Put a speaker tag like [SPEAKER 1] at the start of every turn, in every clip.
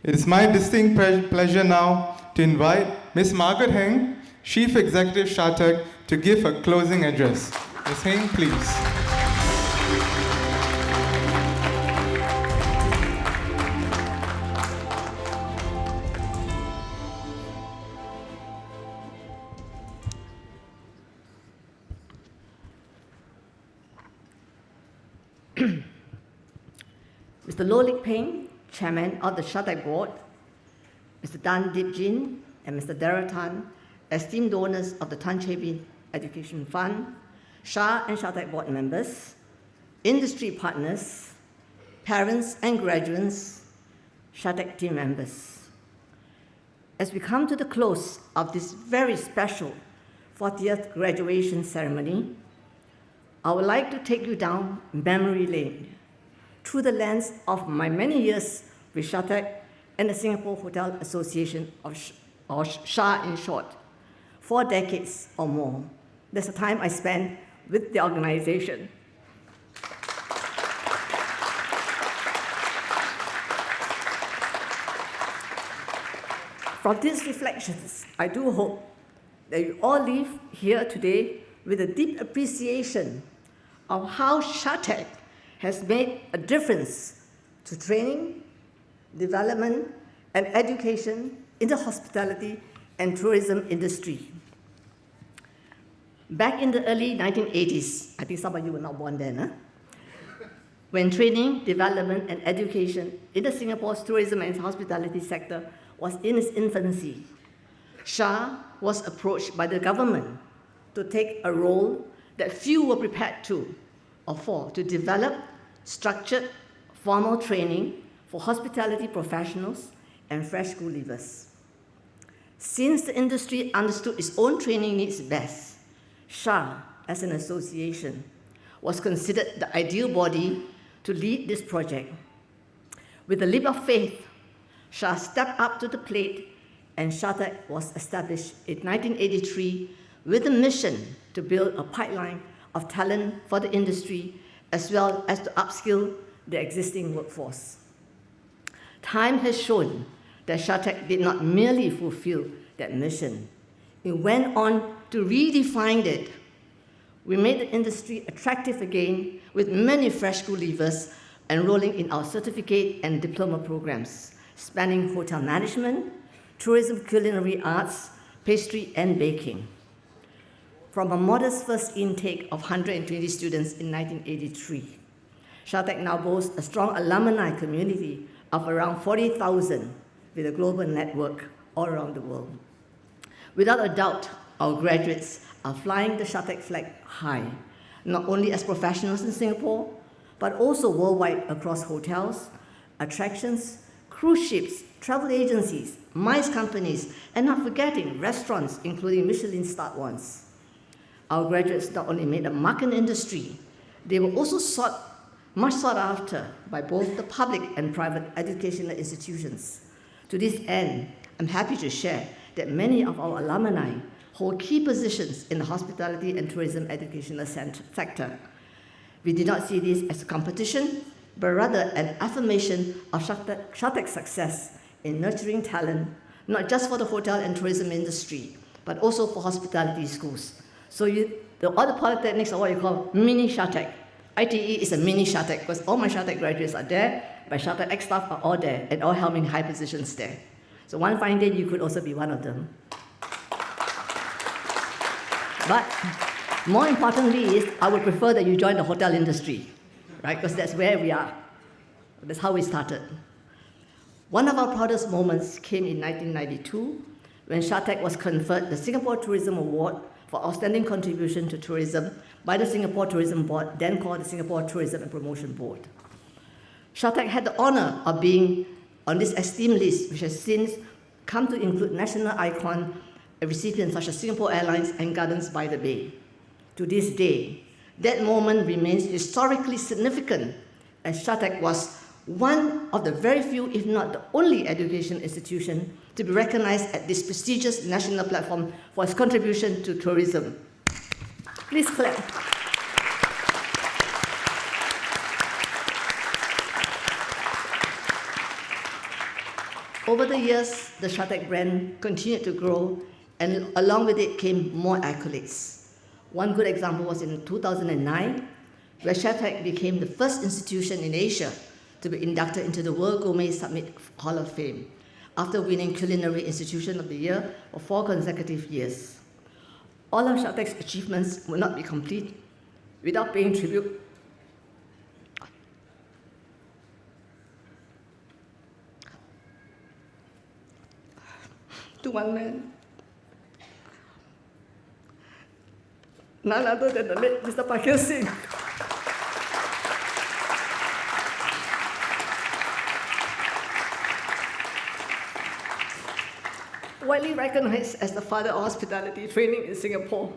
[SPEAKER 1] It is my distinct pleasure now to invite Ms. Margaret Heng, Chief Executive SHATEC, to give a closing address. Ms. Heng, please.
[SPEAKER 2] Mr. 𝗙𝗿𝗍𝗂𝘂𝗏, Chairman of the SHATEC Board, Mr. 𝗙𝗿𝗶𝗃𝗏 and Mr. Darrell Tan, esteemed donors of the 𝗘𝗽𝗶𝗵𝘂 Education Fund, SHA and SHATEC Board members, industry partners, parents and graduates, SHATEC team members. As we come to the close of this very special 40th graduation ceremony, I would like to take you down memory lane through the lens of my many years with SHATEC and the Singapore Hotel Association, or SHA in short, 4 decades or more. That's the time I spent with the organization. From these reflections, I do hope that you all leave here today with a deep appreciation of how SHATEC has made a difference to training, development, and education in the hospitality and tourism industry. Back in the early 1980s, I think some of you were not born then, when training, development, and education in the Singapore's tourism and hospitality sector was in its infancy, SHA was approached by the government to take a role that few were prepared to or for, to develop structured formal training for hospitality professionals and fresh school leavers. Since the industry understood its own training needs best, SHA, as an association, was considered the ideal body to lead this project. With a leap of faith, SHA stepped up to the plate, and SHATEC was established in 1983 with a mission to build a pipeline of talent for the industry, as well as to upskill the existing workforce. Time has shown that SHATEC did not merely fulfill that mission. It went on to redefine it. We made the industry attractive again with many fresh school leavers enrolling in our certificate and diploma programs, spanning hotel management, tourism, culinary arts, pastry, and baking. From a modest first intake of 120 students in 1983, SHATEC now boasts a strong alumni community of around 40,000 with a global network all around the world. Without a doubt, our graduates are flying the SHATEC flag high, not only as professionals in Singapore, but also worldwide across hotels, attractions, cruise ships, travel agencies, MICE companies, and not forgetting restaurants, including Michelin-starred ones. Our graduates not only made a mark in the industry, they were also much sought after by both the public and private educational institutions. To this end, I'm happy to share that many of our alumni hold key positions in the hospitality and tourism educational sector. We did not see this as a competition, but rather an affirmation of SHATEC's success in nurturing talent, not just for the hotel and tourism industry, but also for hospitality schools. So the other polytechnics are what you call mini SHATEC. ITE is a mini SHATEC because all my SHATEC graduates are there, my SHATEC ex-staff are all there, and all held in high positions there. So one fine day, you could also be one of them. But more importantly is, I would prefer that you join the hotel industry, right? Because that's where we are. That's how we started. One of our proudest moments came in 1992 when SHATEC was conferred the Singapore Tourism Award for Outstanding Contribution to Tourism by the Singapore Tourism Board, then called the Singapore Tourism and Promotion Board. SHATEC had the honor of being on this esteemed list, which has since come to include national icon recipients such as Singapore Airlines and Gardens by the Bay. To this day, that moment remains historically significant, as SHATEC was one of the very few, if not the only education institution to be recognized at this prestigious national platform for its contribution to tourism. Please clap. Over the years, the SHATEC brand continued to grow, and along with it came more accolades. One good example was in 2009, where SHATEC became the first institution in Asia to be inducted into the World Gourmet Summit Hall of Fame, after winning Culinary Institution of the Year for 4 consecutive years. All of SHATEC's achievements would not be complete without paying tribute to one man, none other than the late Mr. Pakir Singh. Widely recognized as the father of hospitality training in Singapore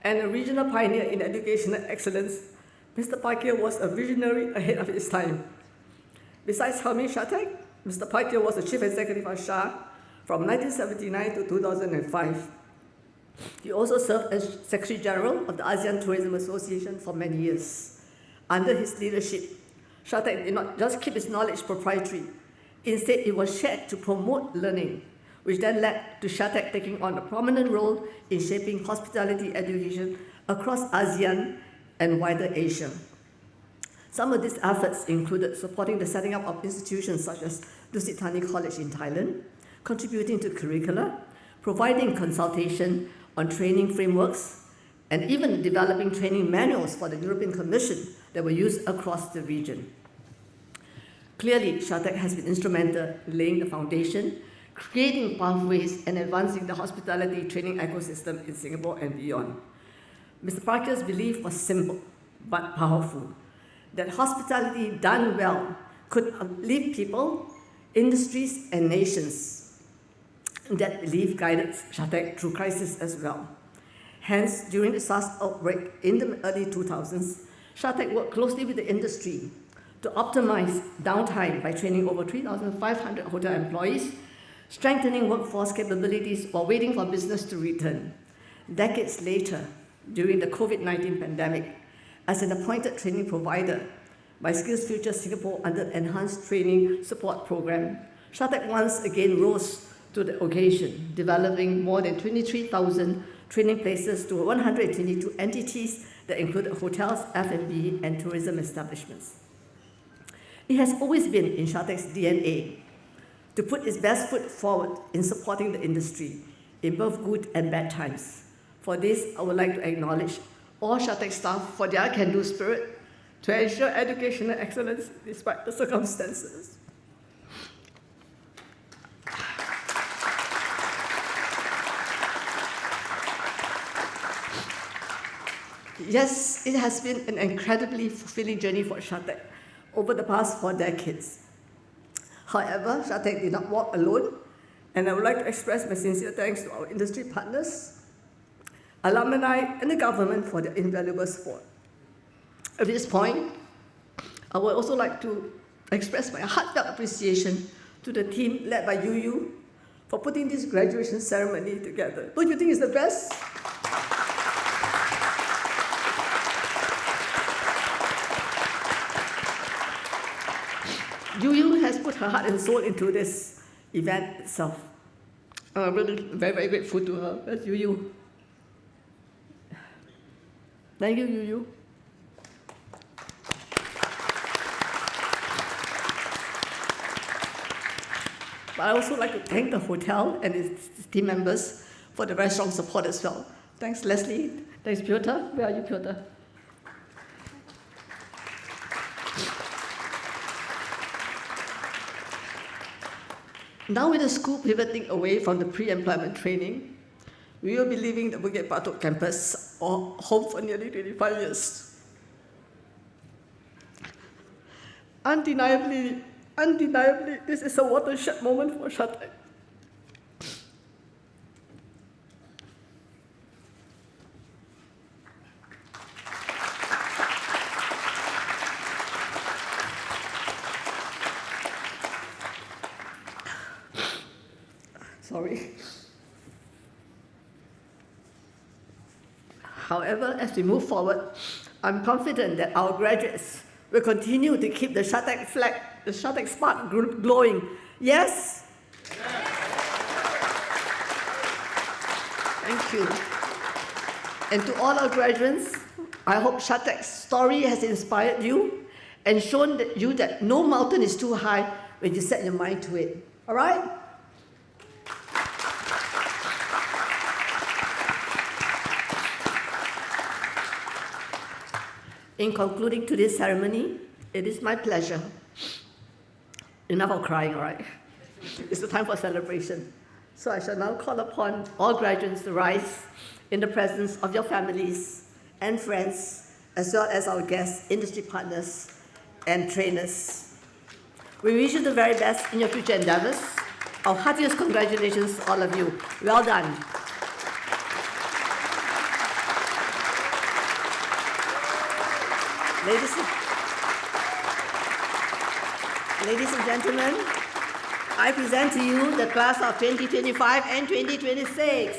[SPEAKER 2] and a regional pioneer in educational excellence, Mr. Pakir was a visionary ahead of his time. Besides helming SHATEC, Mr. Pakir was the chief executive of SHA from 1979 to 2005. He also served as Secretary General of the ASEAN Tourism Association for many years. Under his leadership, SHATEC did not just keep its knowledge proprietary, instead it was shared to promote learning, which then led to SHATEC taking on a prominent role in shaping hospitality education across ASEAN and wider Asia. Some of these efforts included supporting the setting up of institutions such as 𝗙𝗵𝗁𝗂𝗏𝗂𝗏 College in Thailand, contributing to curricula, providing consultation on training frameworks, and even developing training manuals for the European Commission that were used across the region. Clearly, SHATEC has been instrumental in laying the foundation, creating pathways, and advancing the hospitality training ecosystem in Singapore and beyond. Mr. Pakir's belief was simple but powerful, that hospitality done well could uplift people, industries, and nations. That belief guided SHATEC through crisis as well. Hence, during the SARS outbreak in the early 2000s, SHATEC worked closely with the industry to optimize downtime by training over 3,500 hotel employees, strengthening workforce capabilities while waiting for business to return. Decades later, during the COVID-19 pandemic, as an appointed training provider by SkillsFuture Singapore under Enhanced Training Support Program, SHATEC once again rose to the occasion, developing more than 23,000 training places to 122 entities that included hotels, F&B, and tourism establishments. It has always been in SHATEC's DNA to put its best foot forward in supporting the industry in both good and bad times. For this, I would like to acknowledge all SHATEC staff for their can-do spirit to ensure educational excellence despite the circumstances. Yes, it has been an incredibly fulfilling journey for SHATEC over the past 4 decades. However, SHATEC did not walk alone, and I would like to express my sincere thanks to our industry partners, alumni, and the government for their invaluable support. At this point, I would also like to express my heartfelt appreciation to the team led by 𝗖𝗿𝗍 for putting this graduation ceremony together. Don't you think it's the best? 𝗖𝗍 has put her heart and soul into this event itself. I'm really very, very grateful to her. That's 𝗖𝗍. Thank you, 𝗖𝗍. But I also like to thank the hotel and its team members for the very strong support as well. Thanks, Leslie. Thanks, Piotr. Where are you, Piotr? Now with the school pivoting away from the pre-employment training, we will be leaving the 𝗚𝗿𝗶𝗂𝗏𝗂𝗏 campus, or home for nearly 25 years. Undeniably, this is a watershed moment for SHATEC. Sorry. However, as we move forward, I'm confident that our graduates will continue to keep the SHATEC flag, the SHATEC spark glowing. Yes, Thank you. And to all our graduates, I hope SHATEC's story has inspired you and shown you that no mountain is too high when you set your mind to it. All right? In concluding today's ceremony, it is my pleasure. Enough of crying, all right? It's the time for celebration. So I shall now call upon all graduates to rise in the presence of your families and friends, as well as our guests, industry partners, and trainers. We wish you the very best in your future endeavors. Our heartiest congratulations to all of you. Well done. Ladies and gentlemen, I present to you the class of 2025 and 2026.